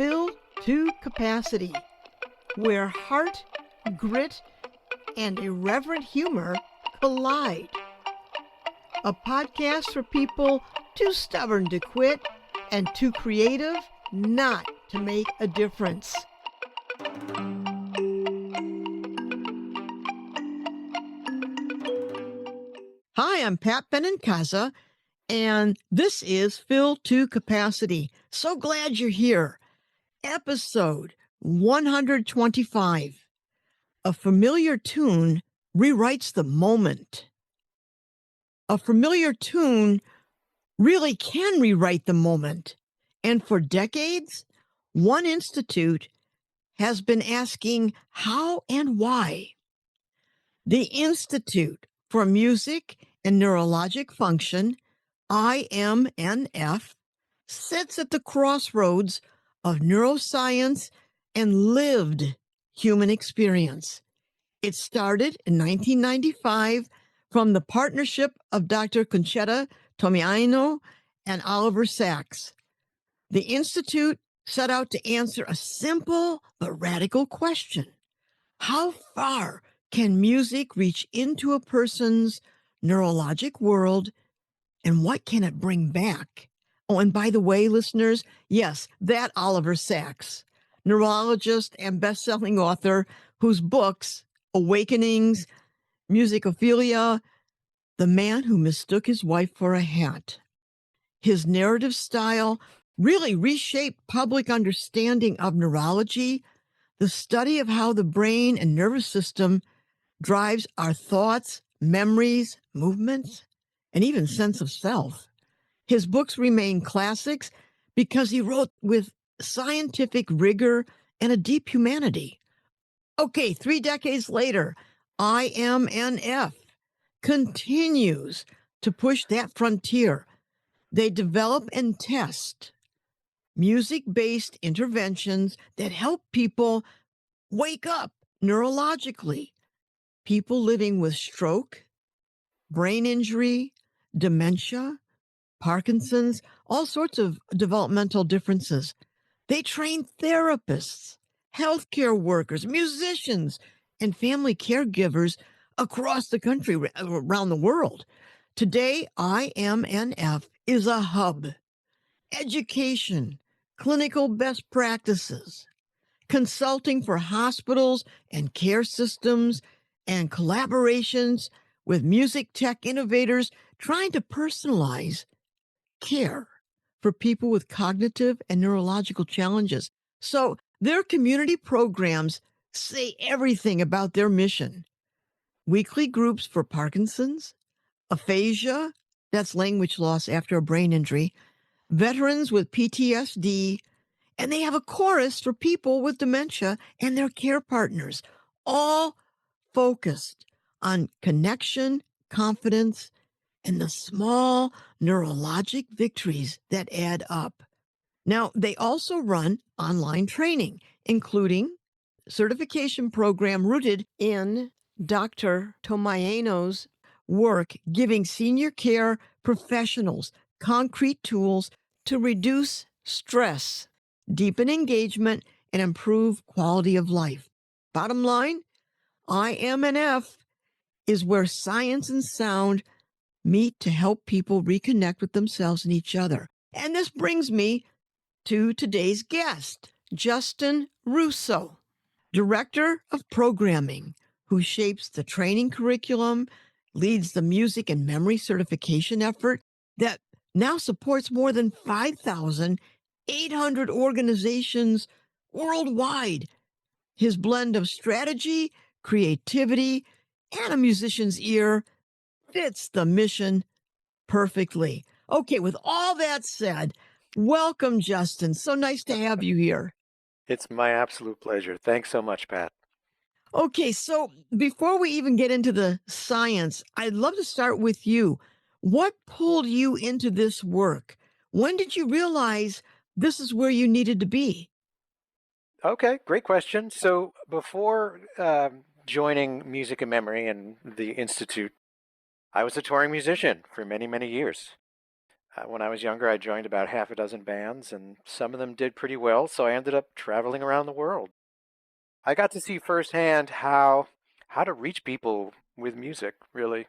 Filled to Capacity, where heart, grit, and irreverent humor collide. A podcast for people too stubborn to quit and too creative not to make a difference. Hi, I'm Pat Benincasa, and this is Filled to Capacity. So glad you're here. Episode 125. A familiar tune rewrites the moment. A familiar tune really can rewrite the moment. And for decades, one institute has been asking how and why. The Institute for Music and Neurologic Function, IMNF, sits at the crossroads of neuroscience and lived human experience. It started in 1995 from the partnership of Dr. Concetta Tomiano and Oliver Sacks. The Institute set out to answer a simple but radical question. How far can music reach into a person's neurologic world, and what can it bring back? Oh, and by the way, listeners, yes, that Oliver Sacks, neurologist and best-selling author whose books, Awakenings, Musicophilia, The Man Who Mistook His Wife for a Hat. His narrative style really reshaped public understanding of neurology, the study of how the brain and nervous system drives our thoughts, memories, movements, and even sense of self. His books remain classics because he wrote with scientific rigor and a deep humanity. Okay, 3 decades later, IMNF continues to push that frontier. They develop and test music-based interventions that help people wake up neurologically. People living with stroke, brain injury, dementia, Parkinson's, all sorts of developmental differences. They train therapists, healthcare workers, musicians, and family caregivers across the country, around the world. Today, IMNF is a hub. Education, clinical best practices, consulting for hospitals and care systems, and collaborations with music tech innovators trying to personalize care for people with cognitive and neurological challenges. So their community programs say everything about their mission. Weekly groups for Parkinson's, aphasia, that's language loss after a brain injury, veterans with PTSD, and they have a chorus for people with dementia and their care partners, all focused on connection, confidence, and the small neurologic victories that add up. Now, they also run online training, including certification program rooted in Dr. Tomiano's work, giving senior care professionals concrete tools to reduce stress, deepen engagement, and improve quality of life. Bottom line, IMNF is where science and sound meet to help people reconnect with themselves and each other. And this brings me to today's guest, Justin Russo, Director of Programming, who shapes the training curriculum, leads the music and memory certification effort that now supports more than 5,800 organizations worldwide. His blend of strategy, creativity, and a musician's ear fits the mission perfectly. Okay, with all that said, welcome, Justin. So nice to have you here. It's my absolute pleasure. Thanks so much, Pat. Okay, so before we even get into the science, I'd love to start with you. What pulled you into this work? When did you realize this is where you needed to be? Okay, great question. So before joining Music and Memory and the Institute, I was a touring musician for many, many years. When I was younger, I joined about half a dozen bands, and some of them did pretty well, so I ended up traveling around the world. I got to see firsthand how to reach people with music, really,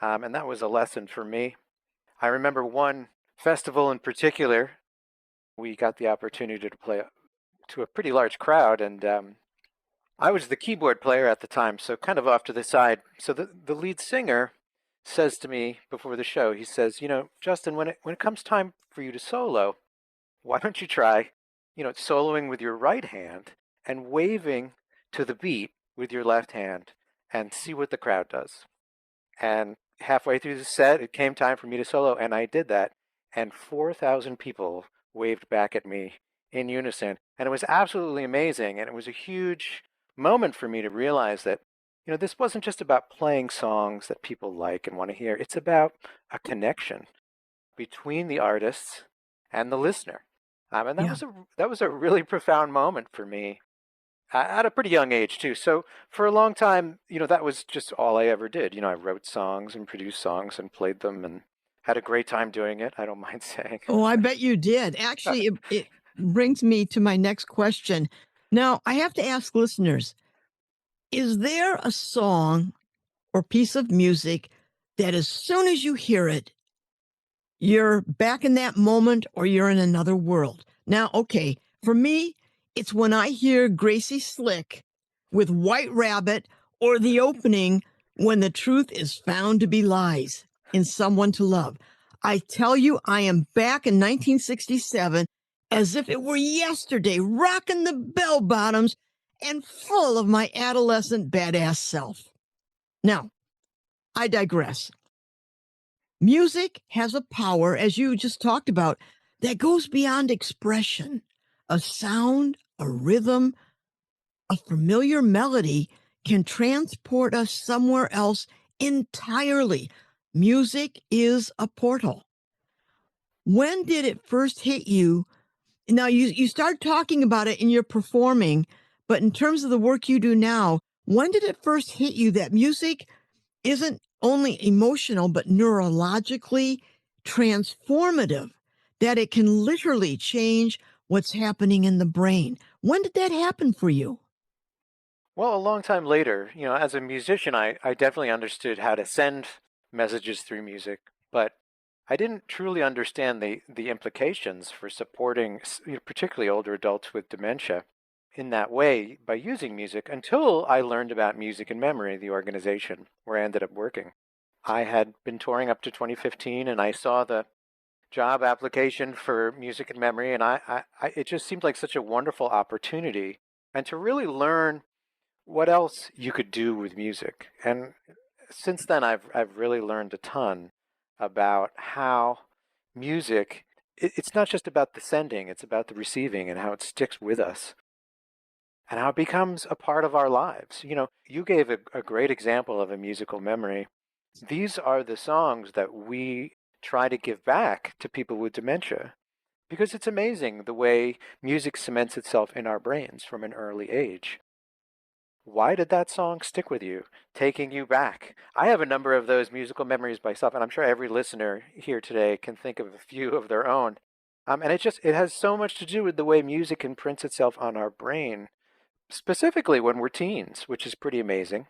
and that was a lesson for me. I remember one festival in particular. We got the opportunity to play to a pretty large crowd, and I was the keyboard player at the time, so kind of off to the side. So the lead singer says to me before the show, he says, Justin, when it comes time for you to solo, why don't you try, soloing with your right hand and waving to the beat with your left hand and see what the crowd does. And halfway through the set, it came time for me to solo, and I did that. And 4,000 people waved back at me in unison. And it was absolutely amazing. And it was a huge moment for me to realize that, this wasn't just about playing songs that people like and want to hear. It's about a connection between the artists and the listener. And Yeah. that was a really profound moment for me at a pretty young age too. So for a long time, that was just all I ever did. I wrote songs and produced songs and played them and had a great time doing it. I don't mind saying. Oh, I bet you did. Actually, it brings me to my next question. Now, I have to ask listeners, is there a song or piece of music that as soon as you hear it, you're back in that moment or you're in another world? Now, okay, for me, it's when I hear Gracie Slick with White Rabbit or the opening when the truth is found to be lies in Someone to Love. I tell you, I am back in 1967 as if it were yesterday, rocking the bell bottoms and full of my adolescent badass self. Now, I digress. Music has a power, as you just talked about, that goes beyond expression. A sound, a rhythm, a familiar melody can transport us somewhere else entirely. Music is a portal. When did it first hit you? Now, you start talking about it in your performing, but in terms of the work you do now, when did it first hit you that music isn't only emotional, but neurologically transformative, that it can literally change what's happening in the brain? When did that happen for you? Well, a long time later, as a musician, I definitely understood how to send messages through music, but I didn't truly understand the implications for supporting, particularly older adults with dementia in that way by using music until I learned about Music and Memory, the organization where I ended up working. I had been touring up to 2015 and I saw the job application for Music and Memory, and it just seemed like such a wonderful opportunity and to really learn what else you could do with music. And since then, I've really learned a ton about how music, it's not just about the sending, it's about the receiving and how it sticks with us and how it becomes a part of our lives. You gave a great example of a musical memory. These are the songs that we try to give back to people with dementia because it's amazing the way music cements itself in our brains from an early age. Why did that song stick with you, taking you back? I have a number of those musical memories myself, and I'm sure every listener here today can think of a few of their own. And it has so much to do with the way music imprints itself on our brain, specifically when we're teens, which is pretty amazing.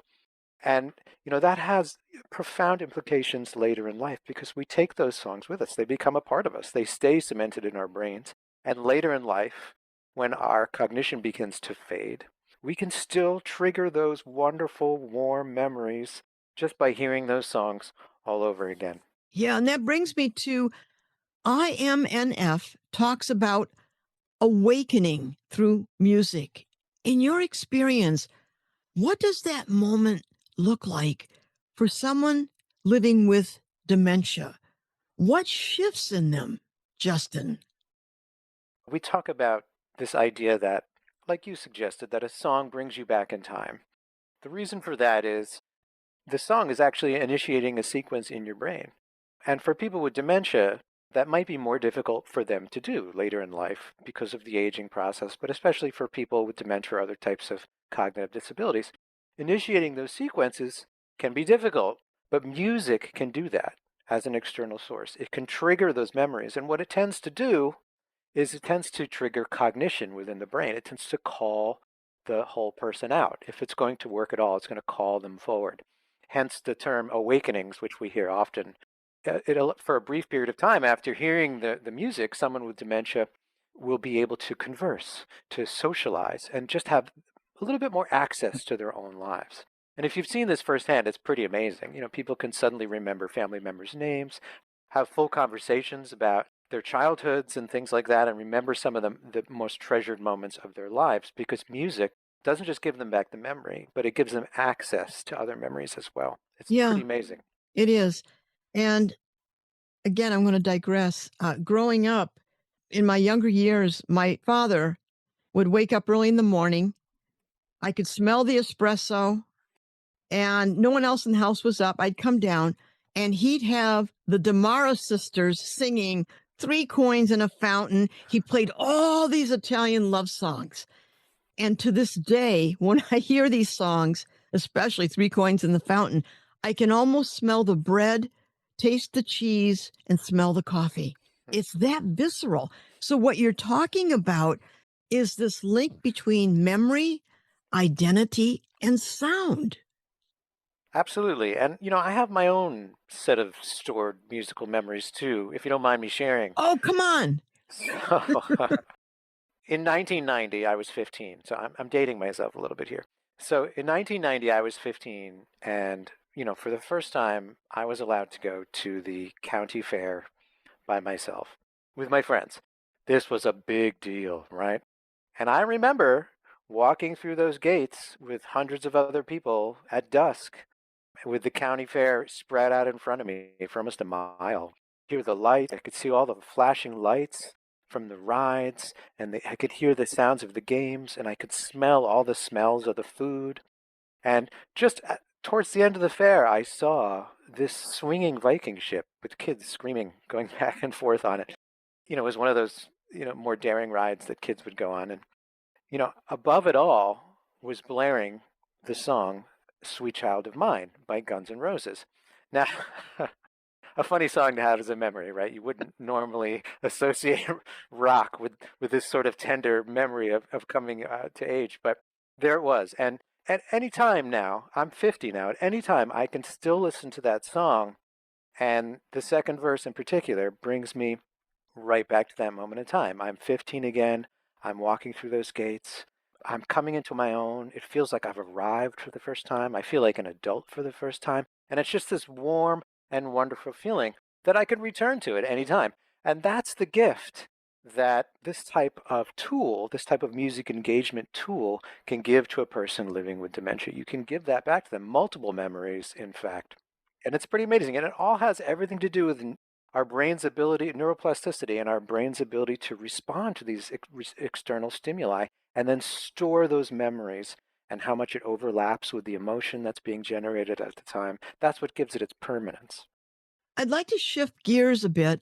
And, that has profound implications later in life because we take those songs with us. They become a part of us. They stay cemented in our brains. And later in life, when our cognition begins to fade, we can still trigger those wonderful, warm memories just by hearing those songs all over again. Yeah, and that brings me to IMNF talks about awakening through music. In your experience, what does that moment look like for someone living with dementia? What shifts in them, Justin? We talk about this idea that, like you suggested, that a song brings you back in time. The reason for that is the song is actually initiating a sequence in your brain. And for people with dementia, that might be more difficult for them to do later in life because of the aging process, but especially for people with dementia or other types of cognitive disabilities. Initiating those sequences can be difficult, but music can do that. as an external source. It can trigger those memories. And what it tends to do is it tends to trigger cognition within the brain. It tends to call the whole person out. If it's going to work at all, it's going to call them forward. Hence the term awakenings, which we hear often. For a brief period of time after hearing the music, someone with dementia will be able to converse, to socialize, and just have a little bit more access to their own lives. And if you've seen this firsthand, it's pretty amazing. People can suddenly remember family members' names, have full conversations about their childhoods and things like that, and remember some of the most treasured moments of their lives because music doesn't just give them back the memory, but it gives them access to other memories as well. It's Yeah, pretty amazing. it is. And again, I'm going to digress. Growing up in my younger years, my father would wake up early in the morning. I could smell the espresso, and no one else in the house was up. I'd come down, and he'd have the Damara sisters singing Three Coins in a Fountain. He played all these Italian love songs. And to this day, when I hear these songs, especially Three Coins in the Fountain, I can almost smell the bread, taste the cheese, and smell the coffee. It's that visceral. So, what you're talking about is this link between memory, identity, and sound. Absolutely. And, I have my own set of stored musical memories too, if you don't mind me sharing. Oh, come on. So, in 1990, I was 15. So I'm dating myself a little bit here. So in 1990, I was 15. And, for the first time, I was allowed to go to the county fair by myself with my friends. This was a big deal, right? And I remember walking through those gates with hundreds of other people at dusk with the county fair spread out in front of me for almost a mile. Hear the lights. I could see all the flashing lights from the rides, and I could hear the sounds of the games, and I could smell all the smells of the food. And just towards the end of the fair, I saw this swinging Viking ship with kids screaming, going back and forth on it. It was one of those, more daring rides that kids would go on. And, above it all was blaring the song Sweet Child of Mine by Guns N' Roses. Now, a funny song to have as a memory, right? You wouldn't normally associate rock with this sort of tender memory of coming to age, but there it was. And at any time now, I'm 50 now, at any time I can still listen to that song. And the second verse in particular brings me right back to that moment in time. I'm 15 again. I'm walking through those gates. I'm coming into my own. It feels like I've arrived for the first time. I feel like an adult for the first time. And it's just this warm and wonderful feeling that I can return to at any time. And that's the gift that this type of tool, this type of music engagement tool, can give to a person living with dementia. You can give that back to them, multiple memories, in fact. And it's pretty amazing. And it all has everything to do with our brain's ability, neuroplasticity, and our brain's ability to respond to these external stimuli and then store those memories and how much it overlaps with the emotion that's being generated at the time. That's what gives it its permanence. I'd like to shift gears a bit.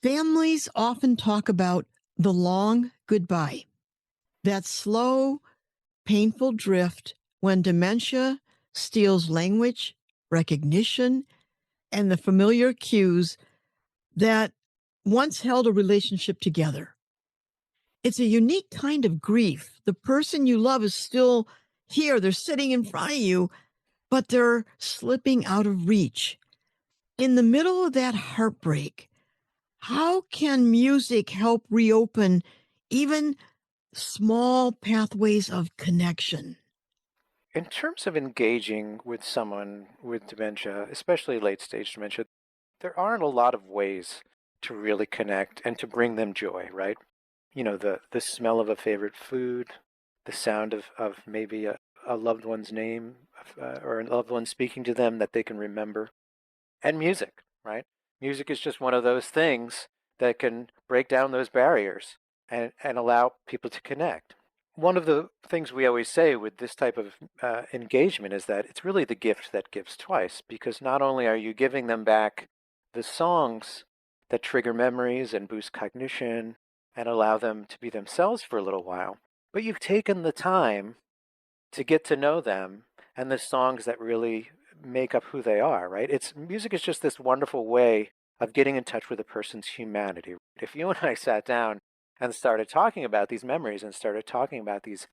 Families often talk about the long goodbye, that slow, painful drift when dementia steals language, recognition, and the familiar cues that once held a relationship together. It's a unique kind of grief. The person you love is still here, they're sitting in front of you, but they're slipping out of reach. In the middle of that heartbreak, how can music help reopen even small pathways of connection? In terms of engaging with someone with dementia, especially late stage dementia, there aren't a lot of ways to really connect and to bring them joy, right? The smell of a favorite food, the sound of maybe a loved one's name or a loved one speaking to them that they can remember, and music, right? Music is just one of those things that can break down those barriers and allow people to connect. One of the things we always say with this type of engagement is that it's really the gift that gives twice, because not only are you giving them back the songs that trigger memories and boost cognition and allow them to be themselves for a little while, but you've taken the time to get to know them and the songs that really make up who they are, right? It's music is just this wonderful way of getting in touch with a person's humanity. If you and I sat down and started talking about these memories and started talking about these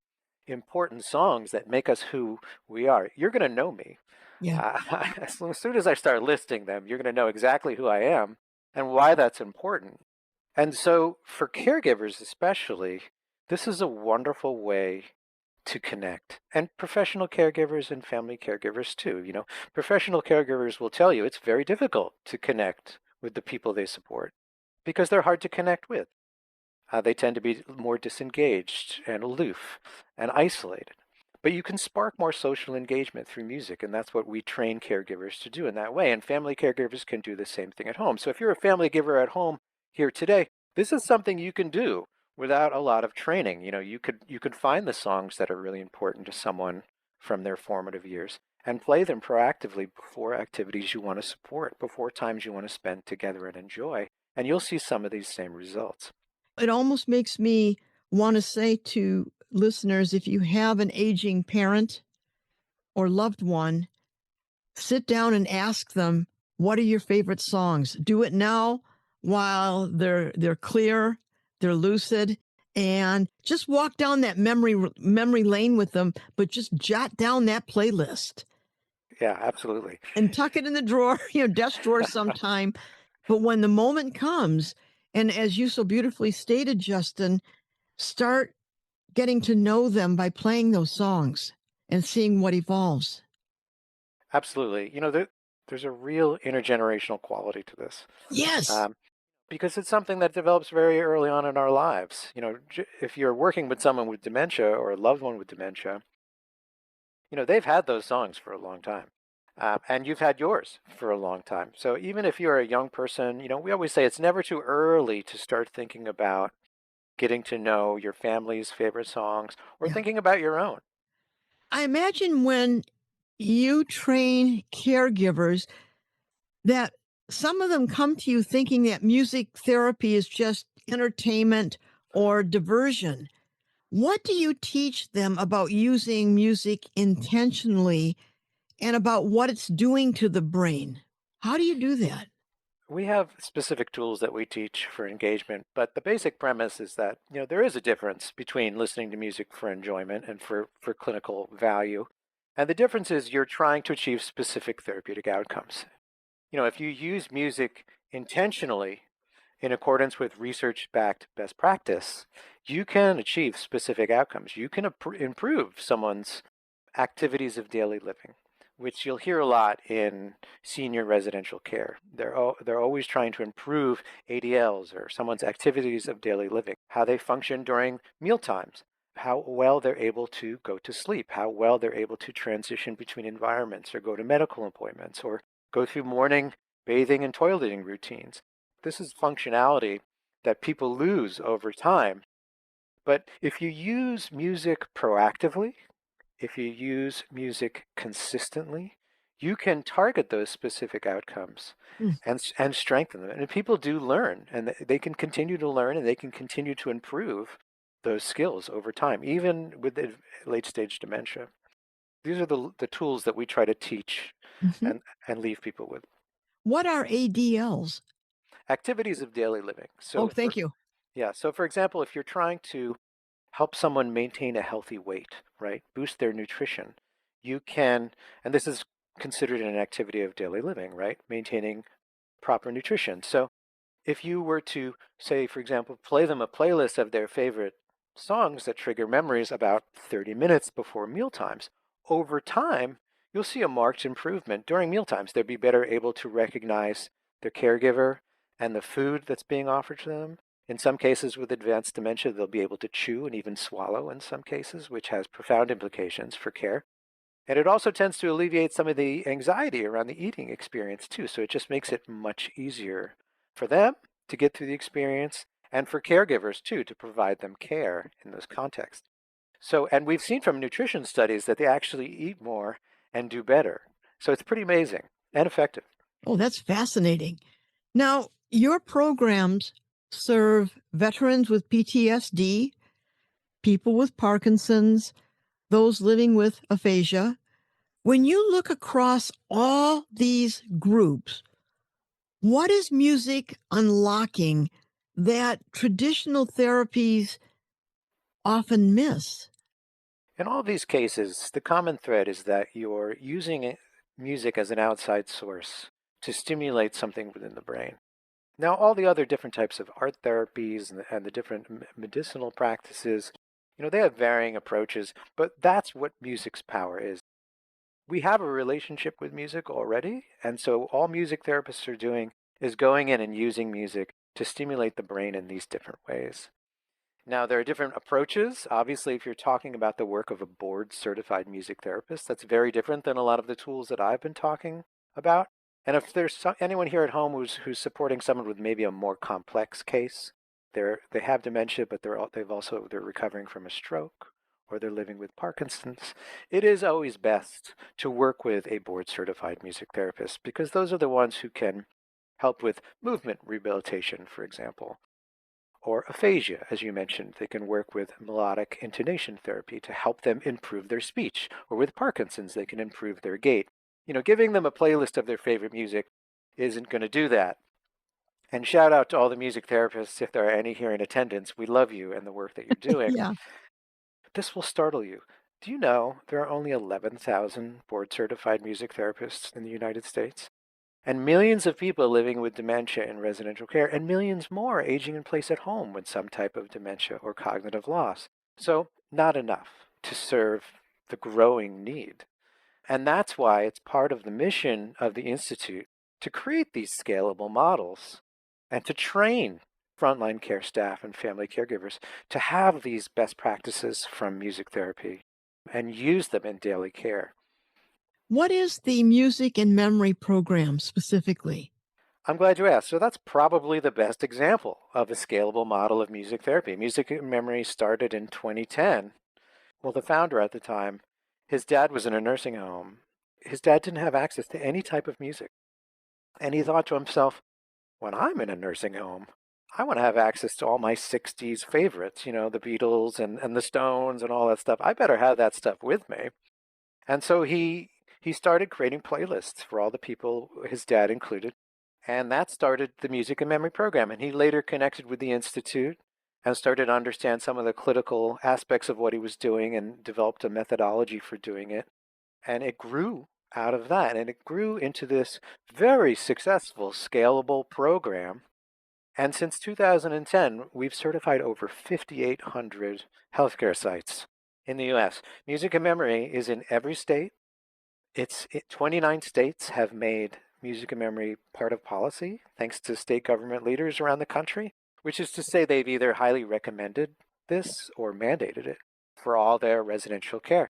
important songs that make us who we are, you're going to know me. Yeah. As soon as I start listing them, you're going to know exactly who I am and why that's important. And so, for caregivers especially, this is a wonderful way to connect. And professional caregivers and family caregivers too. Professional caregivers will tell you it's very difficult to connect with the people they support because they're hard to connect with. They tend to be more disengaged and aloof and isolated. But you can spark more social engagement through music, and that's what we train caregivers to do in that way. And family caregivers can do the same thing at home. So if you're a family giver at home here today, this is something you can do without a lot of training. You could find the songs that are really important to someone from their formative years and play them proactively before activities you want to support, before times you want to spend together and enjoy. And you'll see some of these same results. It almost makes me want to say to listeners, if you have an aging parent or loved one, sit down and ask them, what are your favorite songs? Do it now while they're clear, they're lucid, and just walk down that memory lane with them, but just jot down that playlist Yeah, absolutely. and tuck it in the drawer, desk drawer sometime. But when the moment comes, and as you so beautifully stated, Justin, start getting to know them by playing those songs and seeing what evolves. Absolutely. There's a real intergenerational quality to this. Yes. Um, because it's something that develops very early on in our lives. If you're working with someone with dementia or a loved one with dementia, they've had those songs for a long time. And you've had yours for a long time. So even if you're a young person, we always say it's never too early to start thinking about getting to know your family's favorite songs or Yeah. thinking about your own. I imagine when you train caregivers that some of them come to you thinking that music therapy is just entertainment or diversion. What do you teach them about using music intentionally and about what it's doing to the brain? How do you do that? We have specific tools that we teach for engagement, but the basic premise is that, there is a difference between listening to music for enjoyment and for clinical value. And the difference is you're trying to achieve specific therapeutic outcomes. If you use music intentionally in accordance with research-backed best practice, you can achieve specific outcomes. You can improve someone's activities of daily living, which you'll hear a lot in senior residential care. They're always trying to improve ADLs or someone's activities of daily living, how they function during meal times, how well they're able to go to sleep, how well they're able to transition between environments or go to medical appointments or go through morning bathing and toileting routines. This is functionality that people lose over time. But if you use music proactively, if you use music consistently, you can target those specific outcomes Mm. and strengthen them. And people do learn, and they can continue to learn, and they can continue to improve those skills over time, even with the late stage dementia. These are the tools that we try to teach Mhm. and leave people with. What are ADLs? Activities of daily living. Oh, thank you. So for example, if you're trying to help someone maintain a healthy weight, right? Boost their nutrition. You can, and this is considered an activity of daily living, right? Maintaining proper nutrition. So if you were to say, for example, play them a playlist of their favorite songs that trigger memories about 30 minutes before meal times, over time, you'll see a marked improvement during meal times. They'll be better able to recognize their caregiver and the food that's being offered to them. In some cases with advanced dementia, they'll be able to chew and even swallow in some cases, which has profound implications for care. And it also tends to alleviate some of the anxiety around the eating experience too. So it just makes it much easier for them to get through the experience and for caregivers too to provide them care in those contexts. So, and we've seen from nutrition studies that they actually eat more and do better. So it's pretty amazing and effective. Oh, that's fascinating. Now, your programs serve veterans with PTSD, people with Parkinson's, those living with aphasia, When you look across all these groups, what is music unlocking that traditional therapies often miss? In all these cases, the common thread is that you're using music as an outside source to stimulate something within the brain. Now, all the other different types of art therapies and the different medicinal practices, they have varying approaches, but that's what music's power is. We have a relationship with music already, and so all music therapists are doing is going in and using music to stimulate the brain in these different ways. Now, there are different approaches. Obviously, if you're talking about the work of a board certified music therapist, that's very different than a lot of the tools that I've been talking about. And if there's anyone here at home who's supporting someone with maybe a more complex case, they have dementia, but they're recovering from a stroke or they're living with Parkinson's. It is always best to work with a board certified music therapist because those are the ones who can help with movement rehabilitation, for example, or aphasia, as you mentioned. They can work with melodic intonation therapy to help them improve their speech. Or with Parkinson's, they can improve their gait. Giving them a playlist of their favorite music isn't going to do that. And shout out to all the music therapists, if there are any here in attendance. We love you and the work that you're doing. Yeah. This will startle you. Do you know there are only 11,000 board certified music therapists in the United States? And millions of people living with dementia in residential care, and millions more aging in place at home with some type of dementia or cognitive loss. So, not enough to serve the growing need. And that's why it's part of the mission of the Institute to create these scalable models and to train frontline care staff and family caregivers to have these best practices from music therapy and use them in daily care. What is the music and memory program specifically? I'm glad you asked. So that's probably the best example of a scalable model of music therapy. Music and memory started in 2010. Well, the founder at the time, his dad was in a nursing home. His dad didn't have access to any type of music. And he thought to himself, when I'm in a nursing home, I want to have access to all my 60s favorites, the Beatles and the Stones and all that stuff. I better have that stuff with me. And so he started creating playlists for all the people, his dad included, and that started the Music and Memory program. And he later connected with the Institute and started to understand some of the clinical aspects of what he was doing and developed a methodology for doing it. And it grew out of that. And it grew into this very successful, scalable program. And since 2010, we've certified over 5,800 healthcare sites in the US. Music and Memory is in every state. 29 states have made music and memory part of policy, thanks to state government leaders around the country, which is to say they've either highly recommended this or mandated it for all their residential care.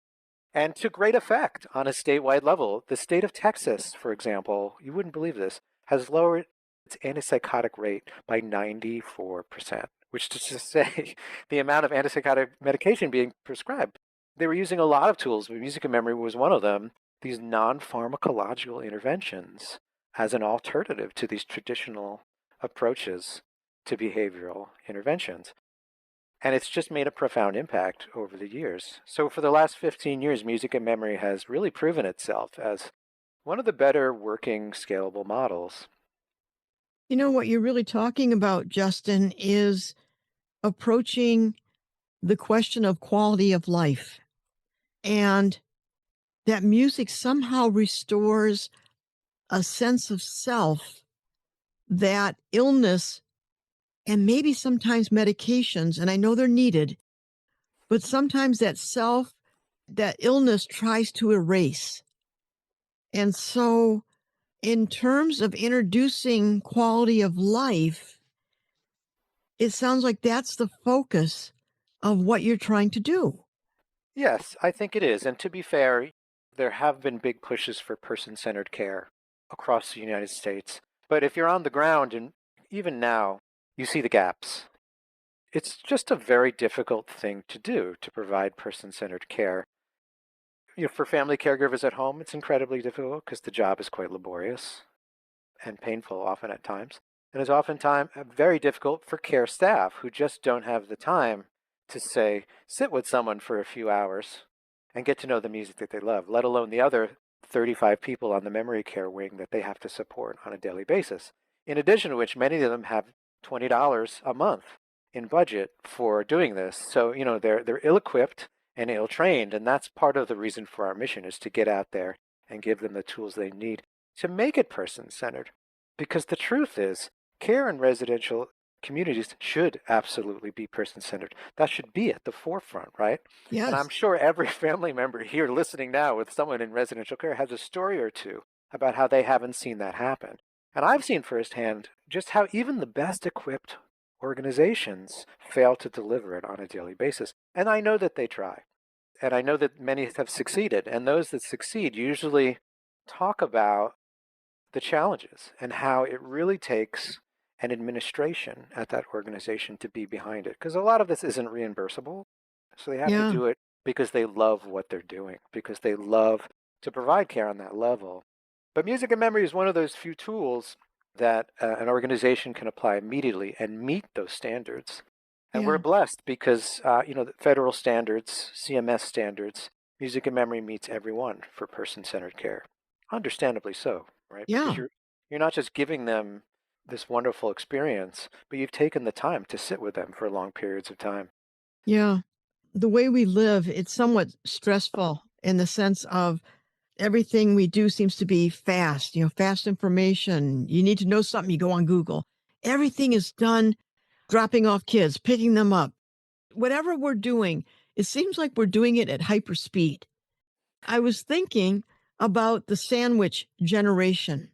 And to great effect on a statewide level. The state of Texas, for example, you wouldn't believe this, has lowered its antipsychotic rate by 94%, which is to say the amount of antipsychotic medication being prescribed. They were using a lot of tools, but music and memory was one of them, these non-pharmacological interventions as an alternative to these traditional approaches to behavioral interventions. And it's just made a profound impact over the years. So for the last 15 years, music and memory has really proven itself as one of the better working scalable models. What you're really talking about, Justin, is approaching the question of quality of life, and that music somehow restores a sense of self that illness and maybe sometimes medications, and I know they're needed, but sometimes that illness tries to erase. And so, in terms of introducing quality of life, it sounds like that's the focus of what you're trying to do. Yes, I think it is. And to be fair, there have been big pushes for person-centered care across the United States. But if you're on the ground, and even now, you see the gaps. It's just a very difficult thing to do to provide person-centered care. For family caregivers at home, it's incredibly difficult because the job is quite laborious and painful often at times. And it's oftentimes very difficult for care staff who just don't have the time to say, sit with someone for a few hours and get to know the music that they love, let alone the other 35 people on the memory care wing that they have to support on a daily basis. In addition to which, many of them have $20 a month in budget for doing this. So, they're ill-equipped and ill-trained, and that's part of the reason for our mission, is to get out there and give them the tools they need to make it person-centered. Because the truth is, care in residential communities should absolutely be person-centered. That should be at the forefront, right? And I'm Yes. sure every family member here listening now with someone in residential care has a story or two about how they haven't seen that happen. And I've seen firsthand just how even the best equipped organizations fail to deliver it on a daily basis. And I know that they try. And I know that many have succeeded. And those that succeed usually talk about the challenges and how it really takes an administration at that organization to be behind it. Because a lot of this isn't reimbursable. So they have to Yeah. do it because they love what they're doing, because they love to provide care on that level. But music and memory is one of those few tools that an organization can apply immediately and meet those standards. And we're Yeah. blessed because, the federal standards, CMS standards, music and memory meets every one for person-centered care. Understandably so, right? Because Yeah. you're not just giving them this wonderful experience, but you've taken the time to sit with them for long periods of time. Yeah. The way we live, it's somewhat stressful in the sense of everything we do seems to be fast, fast information. You need to know something, you go on Google. Everything is done dropping off kids, picking them up. Whatever we're doing, it seems like we're doing it at hyper speed. I was thinking about the sandwich generation.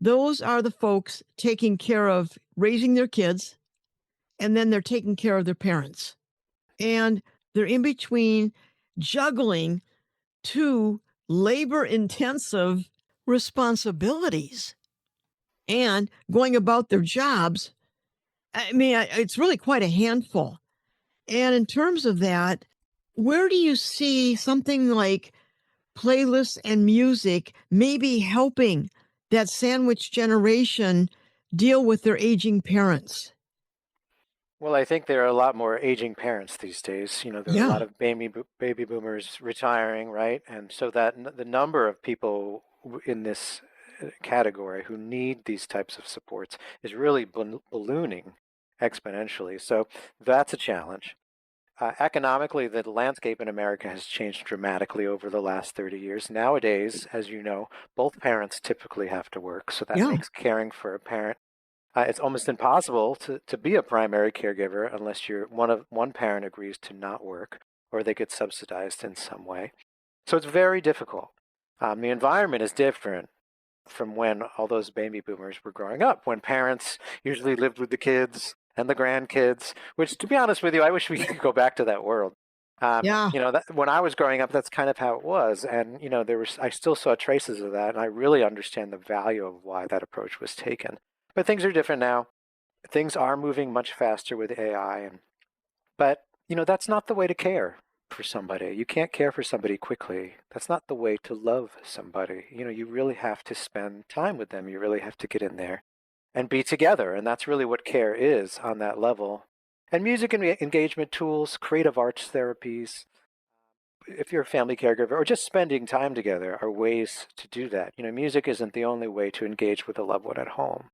Those are the folks taking care of raising their kids, and then they're taking care of their parents. And they're in between juggling two labor intensive responsibilities and going about their jobs. I mean, it's really quite a handful. And in terms of that, where do you see something like playlists and music maybe helping that sandwich generation deal with their aging parents? Well, I think there are a lot more aging parents these days. There are a Yeah. lot of baby boomers retiring, right? And so that the number of people in this category who need these types of supports is really ballooning exponentially. So that's a challenge. Economically, the landscape in America has changed dramatically over the last 30 years. Nowadays, as you know, both parents typically have to work, so that Yeah. makes caring for a parent, it's almost impossible to be a primary caregiver unless one parent agrees to not work or they get subsidized in some way. So it's very difficult. The environment is different from when all those baby boomers were growing up, when parents usually lived with the kids and the grandkids, which, to be honest with you, I wish we could go back to that world. Yeah. When I was growing up, that's kind of how it was. And, I still saw traces of that. And I really understand the value of why that approach was taken. But things are different now. Things are moving much faster with AI. But, that's not the way to care for somebody. You can't care for somebody quickly. That's not the way to love somebody. You really have to spend time with them. You really have to get in there and be together. And that's really what care is on that level. And music and engagement tools, creative arts therapies, if you're a family caregiver or just spending time together are ways to do that. Music isn't the only way to engage with a loved one at home.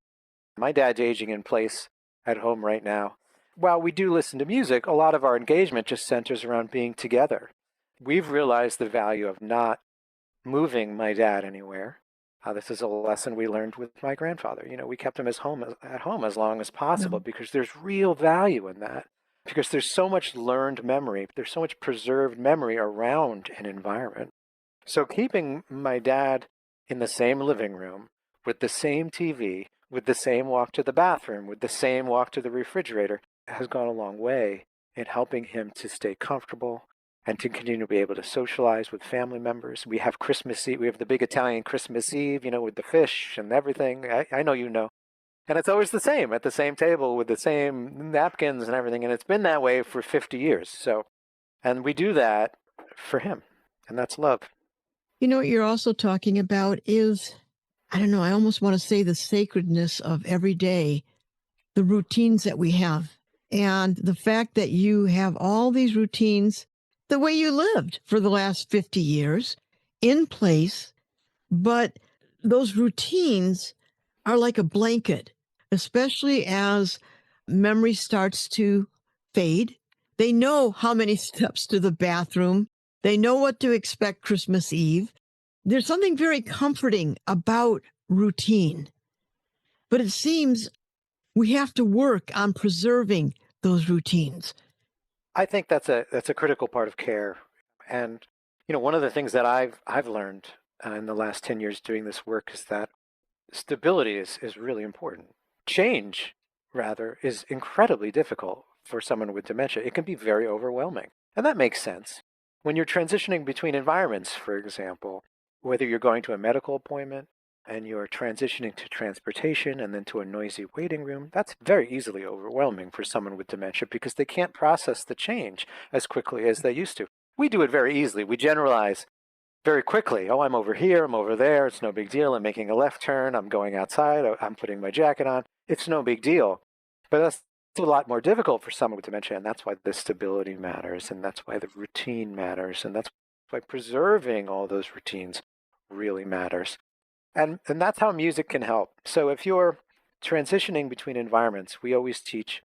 My dad's aging in place at home right now. While we do listen to music, a lot of our engagement just centers around being together. We've realized the value of not moving my dad anywhere. This is a lesson we learned with my grandfather. We kept him at home as long as possible No. because there's real value in that. Because there's so much learned memory, there's so much preserved memory around an environment. So keeping my dad in the same living room with the same TV, with the same walk to the bathroom, with the same walk to the refrigerator has gone a long way in helping him to stay comfortable and to continue to be able to socialize with family members. We have Christmas Eve. We have the big Italian Christmas Eve, with the fish and everything. I know you know. And it's always the same at the same table with the same napkins and everything. And it's been that way for 50 years. So, and we do that for him. And that's love. What you're also talking about is, I don't know, I almost want to say the sacredness of every day, the routines that we have. And the fact that you have all these routines the way you lived for the last 50 years in place, but those routines are like a blanket, especially as memory starts to fade. They know how many steps to the bathroom, they know what to expect Christmas Eve. There's something very comforting about routine, but it seems we have to work on preserving those routines. I think that's a critical part of care. And one of the things that I've learned in the last 10 years doing this work is that stability is really important. Change, rather, is incredibly difficult for someone with dementia. It can be very overwhelming. And that makes sense. When you're transitioning between environments, for example, whether you're going to a medical appointment and you're transitioning to transportation and then to a noisy waiting room, that's very easily overwhelming for someone with dementia because they can't process the change as quickly as they used to. We do it very easily. We generalize very quickly. Oh, I'm over here, I'm over there, it's no big deal. I'm making a left turn, I'm going outside, I'm putting my jacket on. It's no big deal. But that's a lot more difficult for someone with dementia, and that's why the stability matters, and that's why the routine matters, and that's why preserving all those routines really matters. And that's how music can help. So if you're transitioning between environments, we always teach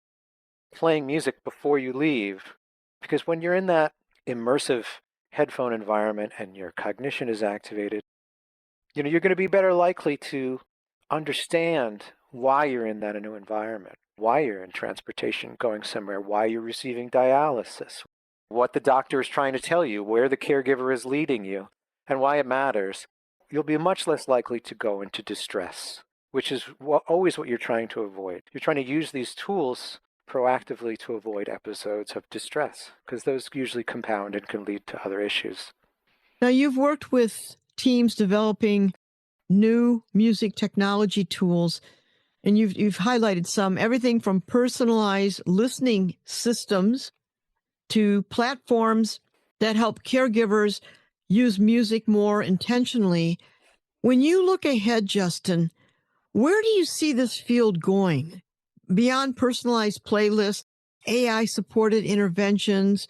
playing music before you leave, because when you're in that immersive headphone environment and your cognition is activated, you're going to be better likely to understand why you're in that new environment, why you're in transportation going somewhere, why you're receiving dialysis, what the doctor is trying to tell you, where the caregiver is leading you, and why it matters. You'll be much less likely to go into distress, which is always what you're trying to avoid. You're trying to use these tools proactively to avoid episodes of distress, because those usually compound and can lead to other issues. Now, you've worked with teams developing new music technology tools, and you've highlighted some, everything from personalized listening systems to platforms that help caregivers use music more intentionally. When you look ahead, Justin, where do you see this field going? Beyond personalized playlists, AI supported interventions,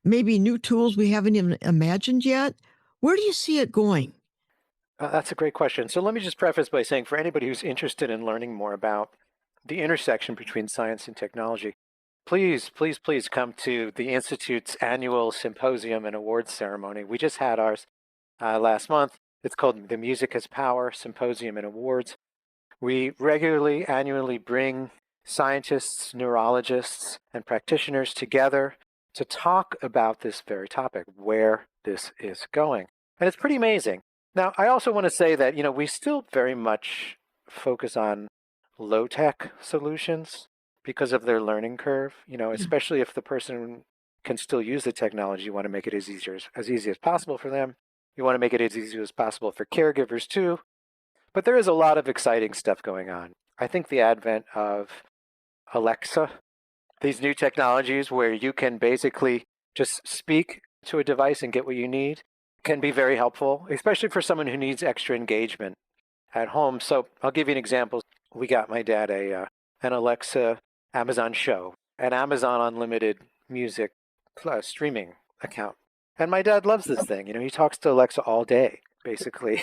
maybe new tools we haven't even imagined yet? Where do you see it going? That's a great question. So let me just preface by saying for anybody who's interested in learning more about the intersection between science and technology, please, please, please come to the Institute's annual symposium and awards ceremony. We just had ours last month. It's called the Music as Power Symposium and Awards. We regularly, annually bring scientists, neurologists, and practitioners together to talk about this very topic, where this is going. And it's pretty amazing. Now, I also want to say that, we still very much focus on low-tech solutions because of their learning curve, especially if the person can still use the technology. You want to make it as easy as possible for them. You want to make it as easy as possible for caregivers too. But there is a lot of exciting stuff going on. I think the advent of Alexa, these new technologies where you can basically just speak to a device and get what you need, can be very helpful, especially for someone who needs extra engagement at home. So I'll give you an example. We got my dad an Alexa Amazon show, an Amazon Unlimited music streaming account. And my dad loves this thing. He talks to Alexa all day, basically.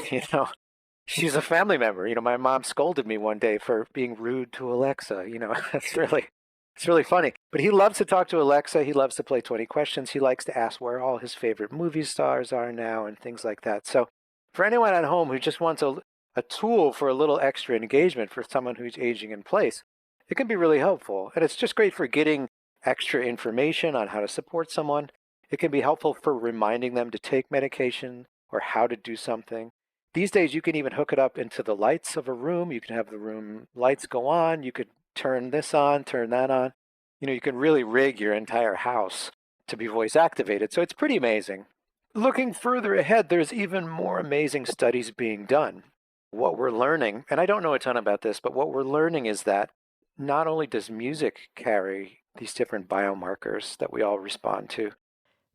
She's a family member. My mom scolded me one day for being rude to Alexa. It's really funny. But he loves to talk to Alexa. He loves to play 20 questions. He likes to ask where all his favorite movie stars are now and things like that. So for anyone at home who just wants a tool for a little extra engagement for someone who's aging in place, it can be really helpful. And it's just great for getting extra information on how to support someone. It can be helpful for reminding them to take medication or how to do something. These days, you can even hook it up into the lights of a room. You can have the room lights go on. You could turn this on, turn that on. You can really rig your entire house to be voice activated. So it's pretty amazing. Looking further ahead, there's even more amazing studies being done. What we're learning, and I don't know a ton about this, but what we're learning is that not only does music carry these different biomarkers that we all respond to.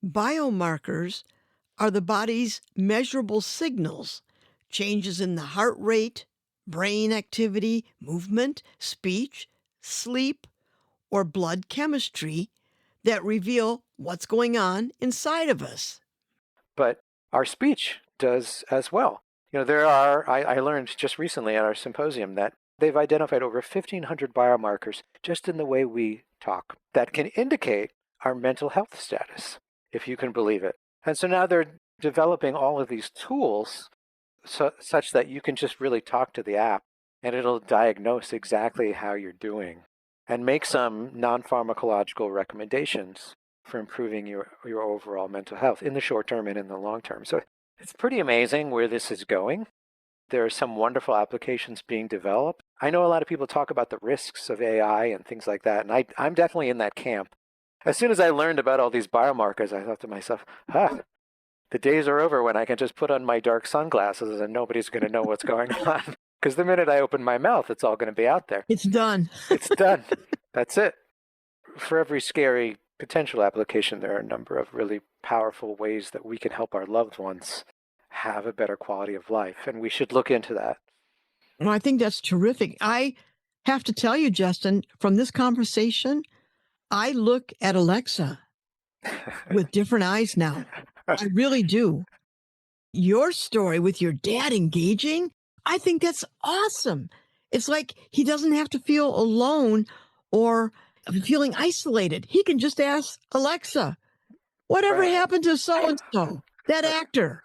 Biomarkers are the body's measurable signals, changes in the heart rate, brain activity, movement, speech, sleep, or blood chemistry that reveal what's going on inside of us. But our speech does as well. There are, I learned just recently at our symposium that they've identified over 1,500 biomarkers just in the way we talk that can indicate our mental health status, if you can believe it. And so now they're developing all of these tools such that you can just really talk to the app and it'll diagnose exactly how you're doing and make some non-pharmacological recommendations for improving your overall mental health in the short term and in the long term. So it's pretty amazing where this is going. There are some wonderful applications being developed. I know a lot of people talk about the risks of AI and things like that, and I'm definitely in that camp. As soon as I learned about all these biomarkers, I thought to myself, the days are over when I can just put on my dark sunglasses and nobody's going to know what's going on. Because the minute I open my mouth, it's all going to be out there. It's done. It's done. That's it. For every scary potential application, there are a number of really powerful ways that we can help our loved ones have a better quality of life. And we should look into that. Well, I think that's terrific. I have to tell you, Justin, from this conversation, I look at Alexa with different eyes now. I really do. Your story with your dad engaging, I think that's awesome. It's like he doesn't have to feel alone or feeling isolated. He can just ask Alexa, whatever Right. happened to so-and-so, that actor?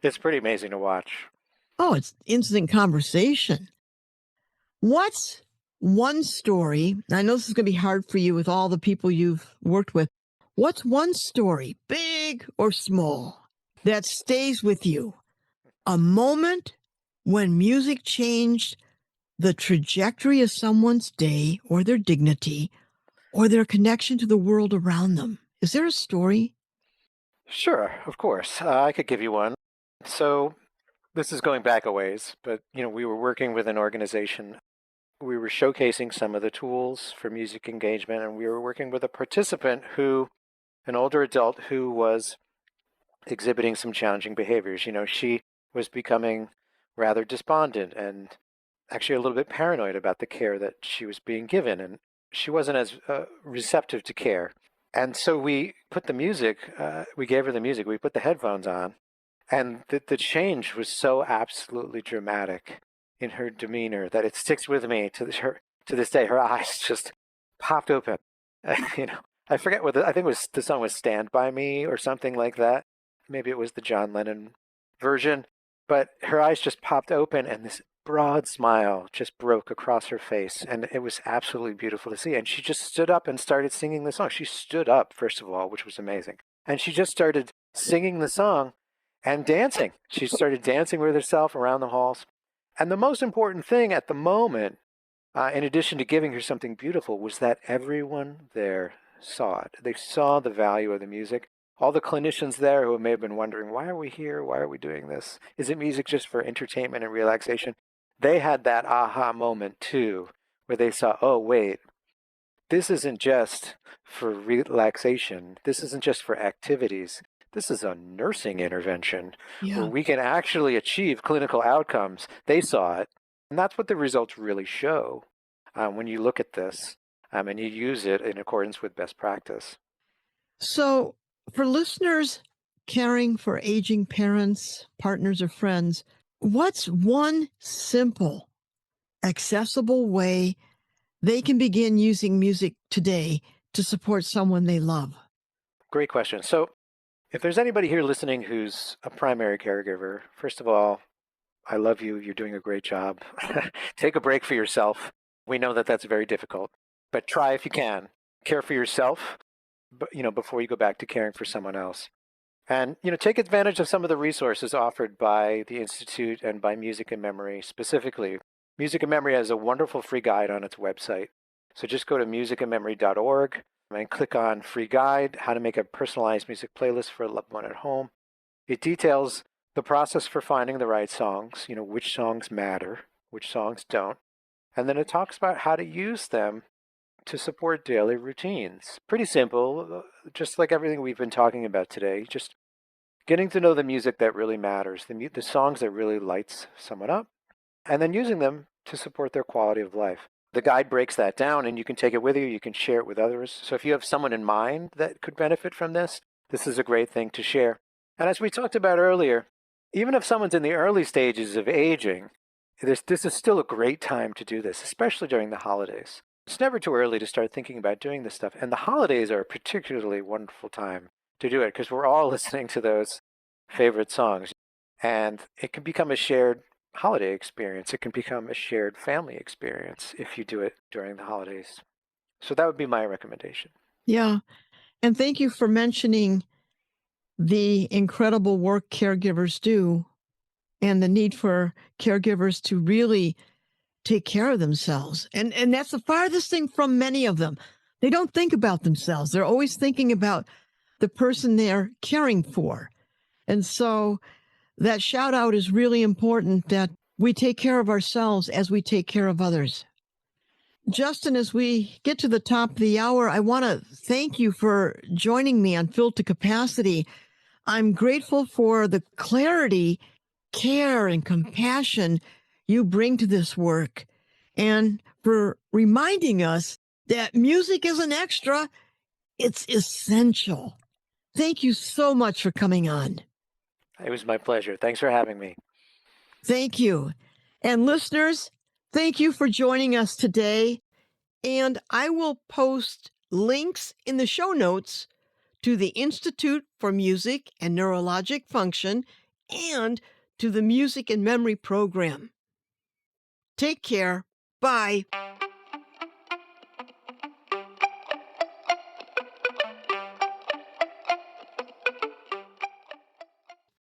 It's pretty amazing to watch. Oh, it's instant conversation. What's one story? I know this is going to be hard for you with all the people you've worked with. What's one story, big or small, that stays with you? A moment when music changed the trajectory of someone's day or their dignity or their connection to the world around them. Is there a story? Sure, of course. I could give you one. So this is going back a ways, but we were working with an organization. We were showcasing some of the tools for music engagement, and we were working with a participant an older adult who was exhibiting some challenging behaviors. She was becoming rather despondent and actually a little bit paranoid about the care that she was being given, and she wasn't as receptive to care. And so we put the music, we gave her the music, we put the headphones on, and the change was so absolutely dramatic in her demeanor that it sticks with me to this day. Her eyes just popped open. I forget I think the song was "Stand by Me" or something like that. Maybe it was the John Lennon version, but her eyes just popped open, and this broad smile just broke across her face, and it was absolutely beautiful to see. And she just stood up and started singing the song. She stood up, first of all, which was amazing, and she just started singing the song and dancing. She started dancing with herself around the halls. And the most important thing at the moment, in addition to giving her something beautiful, was that everyone there saw it. They saw the value of the music. All the clinicians there who may have been wondering, why are we here? Why are we doing this? Is it music just for entertainment and relaxation? They had that aha moment too, where they saw, oh, wait, this isn't just for relaxation. This isn't just for activities. This is a nursing intervention where we can actually achieve clinical outcomes. They saw it. And that's what the results really show when you look at this and you use it in accordance with best practice. So, for listeners caring for aging parents, partners, or friends, what's one simple, accessible way they can begin using music today to support someone they love? Great question. So, if there's anybody here listening who's a primary caregiver, first of all, I love you. You're doing a great job. Take a break for yourself. We know that that's very difficult, but try if you can. Care for yourself, before you go back to caring for someone else. And, take advantage of some of the resources offered by the Institute and by Music and Memory specifically. Music and Memory has a wonderful free guide on its website. So just go to musicandmemory.org and click on free guide, how to make a personalized music playlist for a loved one at home. It details the process for finding the right songs, which songs matter, which songs don't. And then it talks about how to use them to support daily routines. Pretty simple, just like everything we've been talking about today. Just getting to know the music that really matters, the songs that really lights someone up, and then using them to support their quality of life. the guide breaks that down and you can take it with you. You can share it with others. So if you have someone in mind that could benefit from this is a great thing to share. And as we talked about earlier, even if someone's in the early stages of aging, this is still a great time to do this, especially during the holidays. It's never too early to start thinking about doing this stuff. And the holidays are a particularly wonderful time to do it because we're all listening to those favorite songs. And it can become a shared holiday experience. It can become a shared family experience if you do it during the holidays. So that would be my recommendation. Yeah. And thank you for mentioning the incredible work caregivers do and the need for caregivers to really take care of themselves. And that's the farthest thing from many of them. They don't think about themselves. They're always thinking about the person they're caring for. And so that shout out is really important that we take care of ourselves as we take care of others. Justin, as we get to the top of the hour, I want to thank you for joining me on Filled to Capacity. I'm grateful for the clarity, care, and compassion you bring to this work, and for reminding us that music isn't extra, it's essential. Thank you so much for coming on. It was my pleasure. Thanks for having me. Thank you. And listeners, thank you for joining us today. And I will post links in the show notes to the Institute for Music and Neurologic Function and to the Music and Memory Program. Take care. Bye.